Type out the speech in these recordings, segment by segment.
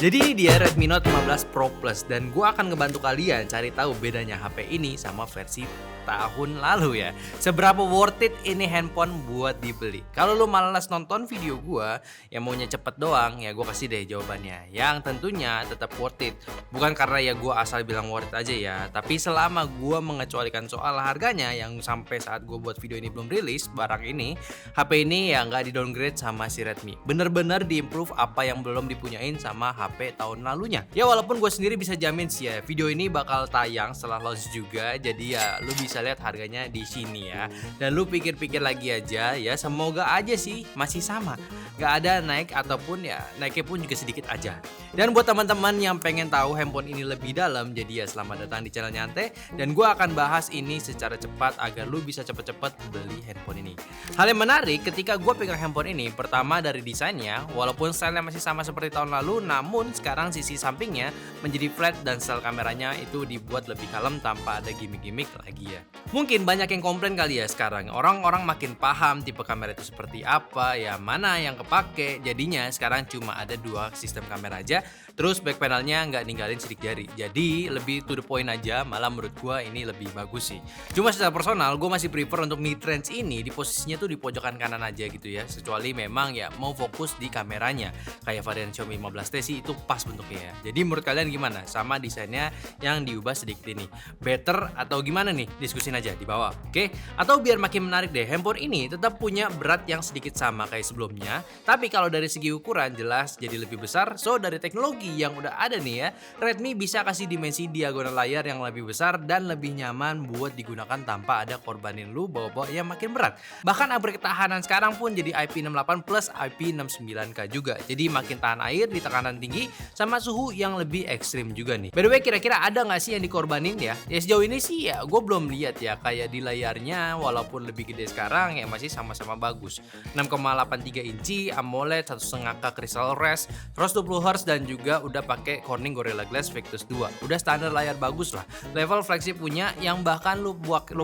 Jadi ini dia Redmi Note 15 Pro Plus dan gua akan ngebantu kalian cari tahu bedanya HP ini sama versi tahun lalu ya. Seberapa worth it ini handphone buat dibeli. Kalau lu malas nonton video gua yang maunya cepet doang, ya gua kasih deh jawabannya. Yang tentunya tetap worth it. Bukan karena ya gua asal bilang worth it aja ya, tapi selama gua mengecualikan soal harganya yang sampai saat gua buat video ini belum rilis barang ini, HP ini ya nggak di downgrade sama si Redmi. Bener-bener diimprove apa yang belum dipunyain sama HP tahun lalunya. Ya walaupun gue sendiri bisa jamin sih ya, video ini bakal tayang setelah launch juga. Jadi ya lu bisa lihat harganya di sini ya. Dan lu pikir-pikir lagi aja ya, semoga aja sih masih sama. Gak ada naik ataupun ya naiknya pun juga sedikit aja. Dan buat teman-teman yang pengen tahu handphone ini lebih dalam, jadi ya selamat datang di channel Nyantai. Dan gue akan bahas ini secara cepat agar lu bisa cepet-cepet beli handphone ini. Hal yang menarik ketika gue pegang handphone ini, pertama dari desainnya, walaupun stylenya masih sama seperti tahun lalu, namun sekarang sisi sampingnya menjadi flat dan style kameranya itu dibuat lebih kalem tanpa ada gimmick-gimmick lagi ya. Mungkin banyak yang komplain kali ya sekarang, orang-orang makin paham tipe kamera itu seperti apa, ya mana yang kepake. Jadinya sekarang cuma ada dua sistem kamera aja, terus back panelnya nggak ninggalin sidik jari. Jadi lebih to the point aja, malah menurut gua ini lebih bagus sih. Cuma secara personal gue masih prefer untuk mid range ini di posisinya tuh di pojokan kanan aja gitu ya, kecuali memang ya mau fokus di kameranya. Kayak varian Xiaomi 15T sih itu pas bentuknya ya. Jadi menurut kalian gimana sama desainnya yang diubah sedikit ini? Better atau gimana nih? Diskusin aja di bawah. Oke? Atau biar makin menarik deh, handphone ini tetap punya berat yang sedikit sama kayak sebelumnya, tapi kalau dari segi ukuran jelas jadi lebih besar. So dari teknologi yang udah ada nih ya, Redmi bisa kasih dimensi diagonal layar yang lebih besar dan lebih nyaman buat digunakan tanpa ada korbanin lu bawa-bawa yang makin berat. Bahkan upgrade ketahanan sekarang pun jadi IP68 plus IP69K juga. Jadi makin tahan air di tekanan tinggi sama suhu yang lebih ekstrim juga nih. By the way, kira-kira ada nggak sih yang dikorbanin ya? Ya sejauh ini sih ya gue belum lihat ya, kayak di layarnya walaupun lebih gede sekarang ya masih sama-sama bagus. 6,83 inci AMOLED 1,5K Crystal Res 120Hz dan juga udah pakai Corning Gorilla Glass Victus 2. Udah standar layar bagus lah. Level flagship punya yang bahkan lu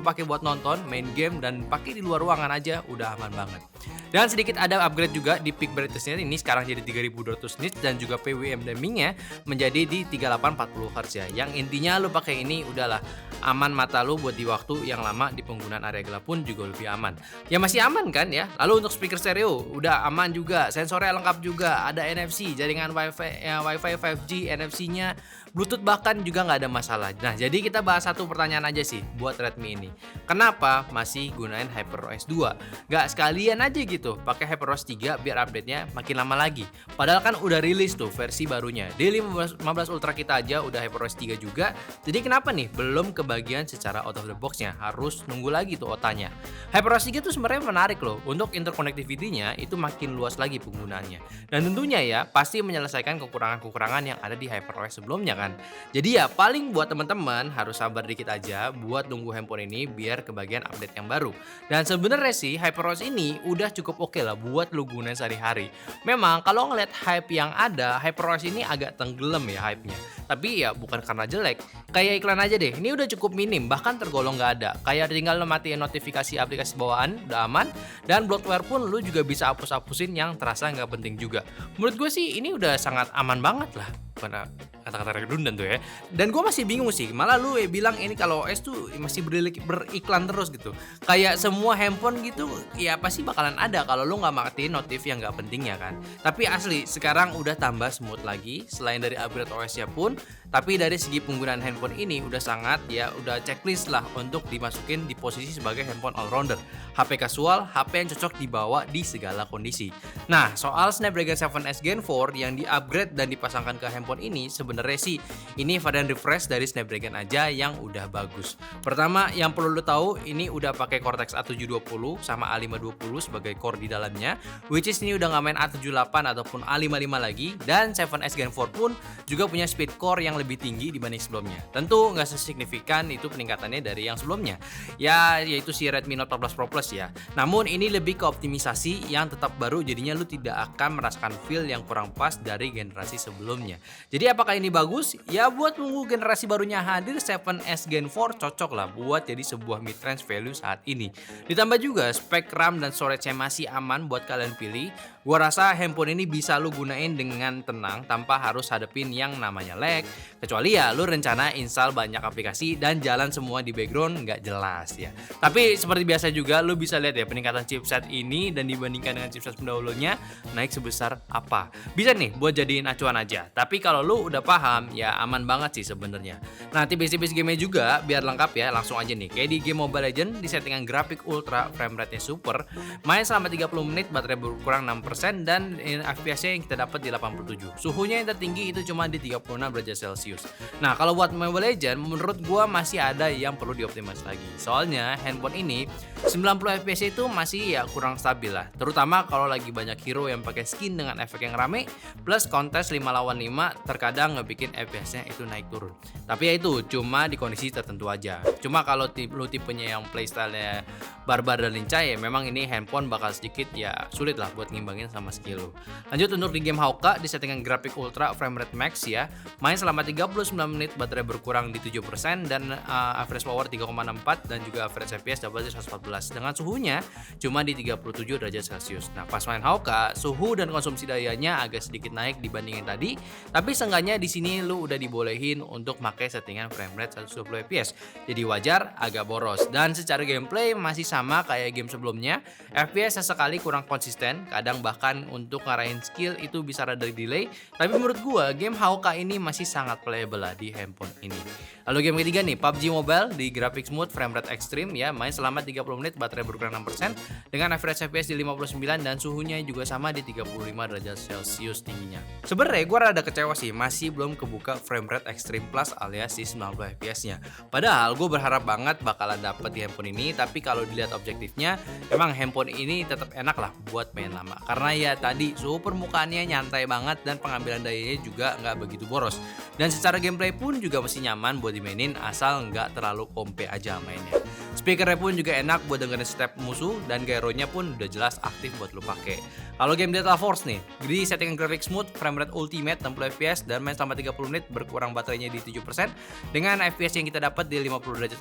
pakai buat nonton, main game dan pakai di luar ruangan aja udah aman banget. Dan sedikit ada upgrade juga di peak brightness-nya, ini sekarang jadi 3200 nits dan juga PWM dimming-nya menjadi di 3840 Hz ya. Yang intinya lu pakai ini udahlah aman mata lu buat di waktu yang lama di penggunaan area gelap pun juga lebih aman. Ya masih aman kan ya. Lalu untuk speaker stereo udah aman juga, sensornya lengkap juga, ada NFC, jaringan Wi-Fi 5G, NFC-nya, Bluetooth bahkan juga nggak ada masalah. Nah jadi kita bahas satu pertanyaan aja sih buat Redmi ini. Kenapa masih gunain HyperOS 2? Nggak sekalian aja gitu pakai HyperOS 3 biar update-nya makin lama lagi. Padahal kan udah rilis tuh versi barunya. Di 15 Ultra kita aja udah HyperOS 3 juga. Jadi kenapa nih belum kebagian secara out of the box-nya? Harus nunggu lagi tuh otanya. HyperOS 3 tuh sebenarnya menarik loh. Untuk interconnectivity-nya itu makin luas lagi penggunaannya. Dan tentunya ya pasti menyelesaikan kekurangan-kekurangan yang ada di HyperOS sebelumnya kan. Jadi ya paling buat teman-teman harus sabar dikit aja buat nunggu handphone ini biar kebagian update yang baru. Dan sebenarnya sih HyperOS ini udah cukup oke lah buat lu gunain sehari-hari. Memang kalau ngeliat hype yang ada, HyperOS ini agak tenggelam ya hype-nya. Tapi ya bukan karena jelek. Kayak iklan aja deh, ini udah cukup minim, bahkan tergolong nggak ada. Kayak tinggal lu matiin notifikasi aplikasi bawaan, udah aman. Dan bloatware pun lu juga bisa hapus-hapusin yang terasa nggak penting juga. Menurut gue sih ini udah sangat aman banget lah. Karena kata-kata redundant tuh ya. Dan gue masih bingung sih, malah lu bilang ini kalau OS tuh masih beriklan terus gitu. Kayak semua handphone gitu ya pasti bakalan ada kalau lu nggak matiin notif yang nggak pentingnya kan. Tapi asli sekarang udah tambah smooth lagi, selain dari upgrade OS-nya pun, tapi dari segi penggunaan handphone ini udah sangat ya udah checklist lah untuk dimasukin di posisi sebagai handphone all-rounder. HP kasual, HP yang cocok dibawa di segala kondisi. Nah, soal Snapdragon 7S Gen 4 yang di-upgrade dan dipasangkan ke handphone ini, sebenarnya sih ini varian refresh dari Snapdragon aja yang udah bagus. Pertama, yang perlu lo tahu ini udah pakai Cortex A720 sama A520 sebagai core di dalamnya, which is ini udah nggak main A78 ataupun A55 lagi. Dan 7S Gen 4 pun juga punya speed core yang lebih tinggi dibanding sebelumnya. Tentu nggak sesignifikan itu peningkatannya dari yang sebelumnya, ya yaitu si Redmi Note 14 Pro Plus ya. Namun ini lebih ke optimisasi yang tetap baru, jadinya lu tidak akan merasakan feel yang kurang pas dari generasi sebelumnya. Jadi apakah ini bagus? Ya buat nunggu generasi barunya hadir, 7S Gen 4 cocok lah buat jadi sebuah mid-range value saat ini. Ditambah juga spek RAM dan storage-nya masih aman buat kalian pilih. Gua rasa handphone ini bisa lu gunain dengan tenang tanpa harus hadepin yang namanya lag, kecuali ya lu rencana install banyak aplikasi dan jalan semua di background nggak jelas ya. Tapi seperti biasa juga lu bisa lihat ya peningkatan chipset ini dan dibandingkan dengan chipset pendahulunya naik sebesar apa. Bisa nih buat jadiin acuan aja. Tapi kalau lu udah paham ya aman banget sih sebenarnya. Nah, tipis-tipis gamenya juga biar lengkap ya, langsung aja nih. Kayak di game Mobile Legends di settingan grafik ultra, frame rate-nya super, main selama 30 menit, baterai berkurang 6% dan FPS-nya yang kita dapat di 87. Suhunya yang tertinggi itu cuma di 36 derajat Celcius. Nah, kalau buat Mobile Legends menurut gua masih ada yang perlu dioptimis lagi. Soalnya handphone ini 90 FPS itu masih ya kurang stabil lah. Terutama kalau lagi banyak hero yang pakai skin dengan efek yang rame plus kontes 5 lawan 5 terkadang ngebikin FPS-nya itu naik turun. Tapi ya itu cuma di kondisi tertentu aja. Cuma kalau lu tipenya yang playstyle-nya barbar dan lincah ya memang ini handphone bakal sedikit ya sulit lah buat ngimbangin sama skill lu. Lanjut untuk di game Hauka di settingan grafik ultra frame rate max ya. Main selama 39 menit, baterai berkurang di 7% dan average power 3,64 dan juga average FPS dapat di 114 dengan suhunya cuma di 37 derajat Celcius. Nah, pas main Hauka, suhu dan konsumsi dayanya agak sedikit naik dibandingin tadi, tapi seenggaknya di sini lu udah dibolehin untuk pakai settingan frame rate 120 fps. Jadi wajar agak boros dan secara gameplay masih sama kayak game sebelumnya. FPS sesekali kurang konsisten, kadang bahkan untuk ngarahin skill itu bisa rada delay, tapi menurut gua game Hauka ini masih sangat playable lah di handphone ini. Lalu game ketiga nih, PUBG Mobile di grafik smooth, frame rate ekstrim ya, main selama 30 menit, baterai berkurang 6% dengan average FPS di 59 dan suhunya juga sama di 35 derajat Celcius tingginya. Sebenarnya gue rada kecewa sih masih belum kebuka frame rate extreme plus alias di 90 fps-nya. Padahal gue berharap banget bakalan dapet di handphone ini, tapi kalau dilihat objektifnya emang handphone ini tetap enak lah buat main lama. Karena ya tadi suhu permukaannya nyantai banget dan pengambilan dayanya juga nggak begitu boros. Dan secara gameplay pun juga masih nyaman buat dimainin asal nggak terlalu kompe aja mainnya. Speakernya pun juga enak buat dengerin step musuh dan gyronya pun udah jelas aktif buat lu pakai. Kalau game Delta Force nih, di settingan grafik smooth, frame rate ultimate 60 fps dan main selama 30 menit, berkurang baterainya di 7% dengan FPS yang kita dapat di 50 derajat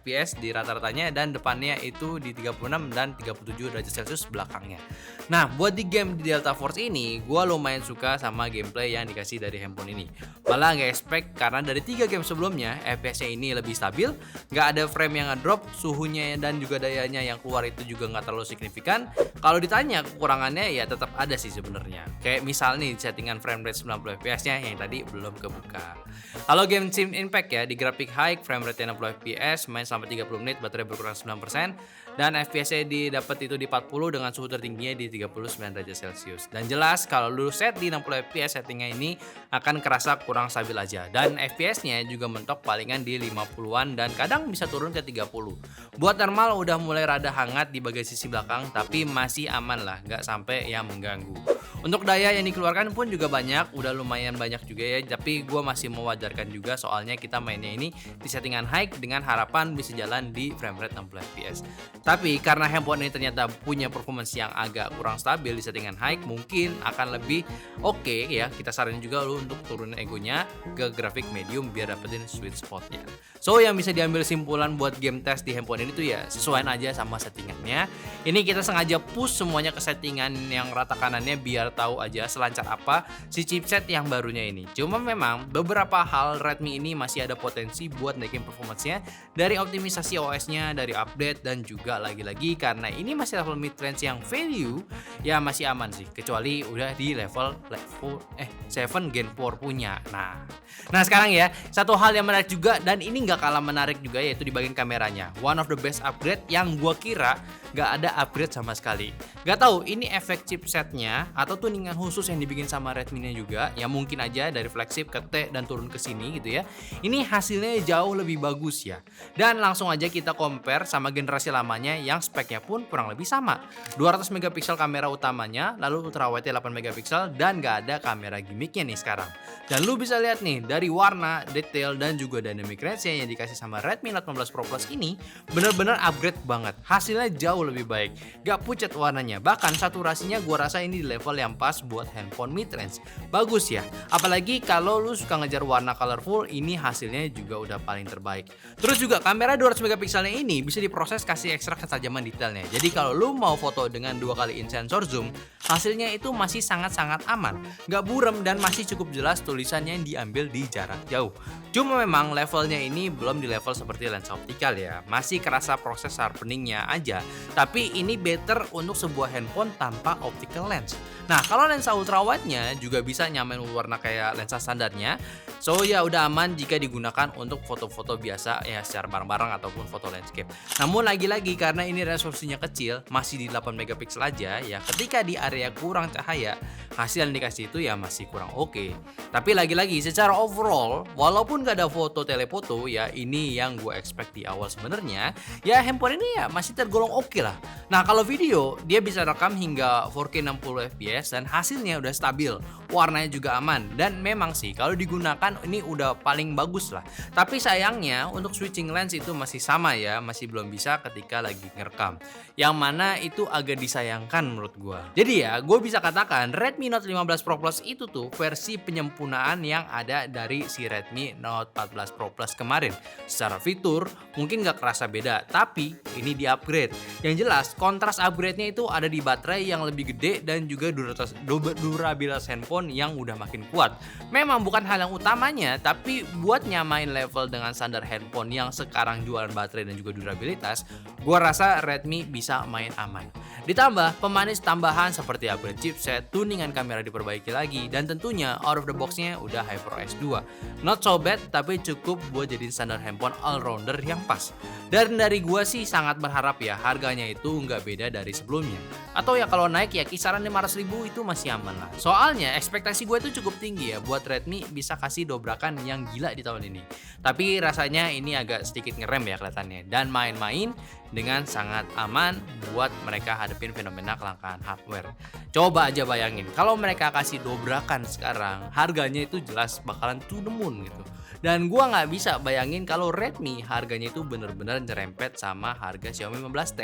FPS di rata-ratanya dan depannya itu di 36 dan 37 derajat Celcius belakangnya. Nah, buat di game di Delta Force ini, gua lumayan suka sama gameplay yang dikasih dari handphone ini. Malah nggak expect karena dari 3 game sebelumnya FPS-nya ini lebih stabil, nggak ada frame yang ngedrop, suhunya dan juga dayanya yang keluar itu juga nggak terlalu signifikan. Kalau ditanya kekurangannya ya tetap ada sih sebenarnya. Kayak misal nih settingan frame rate 90 fps-nya yang tadi belum kebuka. Kalau game Team Impact ya di grafik high, frame rate 60 fps, main selama 30 menit, baterai berkurang 9% dan FPS-nya didapat itu di 40 dengan suhu tertingginya di 39 derajat Celcius. Dan jelas kalau lu set di 60 fps settingnya ini akan kerasa kurang stabil aja. Dan FPS-nya juga mentok palingan di 50-an dan kadang bisa turun ke 30. Buat normal udah mulai rada hangat di bagian sisi belakang tapi masih aman lah, nggak sampai yang mengganggu. Untuk daya yang dikeluarkan pun juga banyak, udah lumayan banyak juga ya, tapi gue masih mewajarkan juga soalnya kita mainnya ini di settingan high dengan harapan bisa jalan di frame rate 60 fps. Tapi karena handphone ini ternyata punya performance yang agak kurang stabil di settingan high, mungkin akan lebih oke ya, kita saranin juga lu untuk turunin egonya ke grafik medium biar dapetin sweet spotnya. So yang bisa diambil simpulan buat game test di handphone ini tuh ya sesuaiin aja sama settingannya. Ini kita sengaja push semuanya ke settingan yang rata kanannya biar tahu aja selancar apa si chipset yang barunya ini. Cuma memang beberapa hal Redmi ini masih ada potensi buat naikin performance-nya dari optimisasi OS-nya, dari update dan juga lagi-lagi karena ini masih level mid range yang value ya masih aman sih kecuali udah di level 7 Gen 4 punya. Nah sekarang ya satu hal yang menarik juga dan ini nggak kalah menarik juga yaitu di bagian kameranya. One of the best upgrade yang gua kira nggak ada upgrade sama sekali. Nggak tahu ini efek chipsetnya atau tuningan khusus yang dibikin sama Redmi-nya juga yang mungkin aja dari flagship ke T dan turun ke sini gitu ya. Ini hasilnya jauh lebih bagus ya. Dan langsung aja kita compare sama generasi lamanya yang speknya pun kurang lebih sama. 200 megapiksel kamera utamanya, lalu ultrawide 8 megapiksel dan nggak ada kamera gimmicknya nih sekarang. Dan lu bisa lihat nih dari warna, detail dan juga dynamic range yang dikasih sama Redmi Note 15 Pro Plus ini bener-bener upgrade banget. Hasilnya jauh jauh lebih baik. Gak pucat warnanya, bahkan saturasinya gua rasa ini di level yang pas buat handphone mid-range. Bagus ya, apalagi kalau lu suka ngejar warna colorful, ini hasilnya juga udah paling terbaik. Terus juga kamera 200 megapikselnya ini bisa diproses kasih ekstra ketajaman detailnya. Jadi kalau lu mau foto dengan 2 kali in sensor zoom, hasilnya itu masih sangat-sangat aman, gak buram dan masih cukup jelas tulisannya yang diambil di jarak jauh. Cuma memang levelnya ini belum di level seperti lensa optikal ya, masih kerasa proses sharpeningnya aja. Tapi ini better untuk sebuah handphone tanpa optical lens. Nah kalau lensa ultrawide-nya juga bisa nyamain warna kayak lensa standarnya. So ya udah aman jika digunakan untuk foto-foto biasa ya secara bareng-bareng ataupun foto landscape. Namun lagi-lagi karena ini resolusinya kecil, masih di 8 megapiksel aja ya, ketika di area kurang cahaya, hasil yang dikasih itu ya masih kurang oke. Tapi lagi-lagi secara overall, walaupun gak ada foto telefoto ya, ini yang gue expect di awal sebenarnya, ya handphone ini ya masih tergolong oke lah. Nah kalau video, dia bisa rekam hingga 4K 60 fps dan hasilnya udah stabil, warnanya juga aman, dan memang sih kalau digunakan ini udah paling bagus lah. Tapi sayangnya untuk switching lens itu masih sama ya, masih belum bisa ketika lagi ngerekam, yang mana itu agak disayangkan menurut gue. Jadi ya gue bisa katakan Redmi Note 15 Pro Plus itu tuh versi penyempurnaan yang ada dari si Redmi Note 14 Pro Plus kemarin. Secara fitur mungkin gak kerasa beda, tapi ini di upgrade. Yang jelas kontras upgrade-nya itu ada di baterai yang lebih gede dan juga durabilitas handphone yang udah makin kuat. Memang bukan hal yang utamanya, tapi buat nyamain level dengan standar handphone yang sekarang jualan baterai dan juga durabilitas, gua rasa Redmi bisa main aman. Ditambah pemanis tambahan seperti upgrade chipset, tuningan kamera diperbaiki lagi, dan tentunya out of the box-nya udah HyperOS 2. Not so bad, tapi cukup buat jadiin standar handphone all-rounder yang pas. Dan dari gua sih sangat berharap ya harganya itu nggak beda dari sebelumnya. Atau ya kalau naik ya kisaran 500.000 itu masih aman lah. Soalnya ekspektasi gue itu cukup tinggi ya buat Redmi bisa kasih dobrakan yang gila di tahun ini. Tapi rasanya ini agak sedikit ngerem ya kelihatannya. Dan main-main dengan sangat aman buat mereka hadapin fenomena kelangkaan hardware. Coba aja bayangin kalau mereka kasih dobrakan sekarang, harganya itu jelas bakalan to the moon gitu. Dan gua nggak bisa bayangin kalau Redmi harganya itu bener-bener nyerempet sama harga Xiaomi 15T.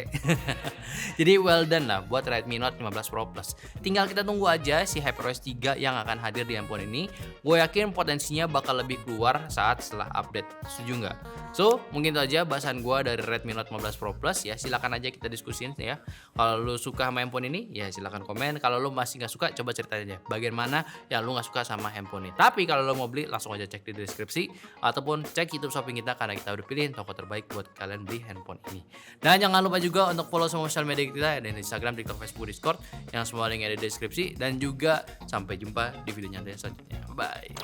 Jadi well done lah buat Redmi Note 15 Pro Plus. Tinggal kita tunggu aja si HyperOS 3 yang akan hadir di handphone ini. Gue yakin potensinya bakal lebih keluar saat setelah update. Setuju nggak? So mungkin itu aja bahasan gue dari Redmi Note 15 Pro Plus ya. Silakan aja kita diskusin ya. Kalau lu suka sama handphone ini ya silakan komen. Kalau lu masih nggak suka coba cerita aja bagian mana ya lu nggak suka sama handphone ini. Tapi kalau lu mau beli langsung aja cek di deskripsi ataupun cek YouTube Shopping kita karena kita udah pilihin toko terbaik buat kalian beli handphone ini. Dan jangan lupa juga untuk follow semua sosial media kita ada di Instagram, TikTok, Facebook, Discord yang semua link ada di deskripsi, dan juga sampai jumpa di video nyata selanjutnya. Bye.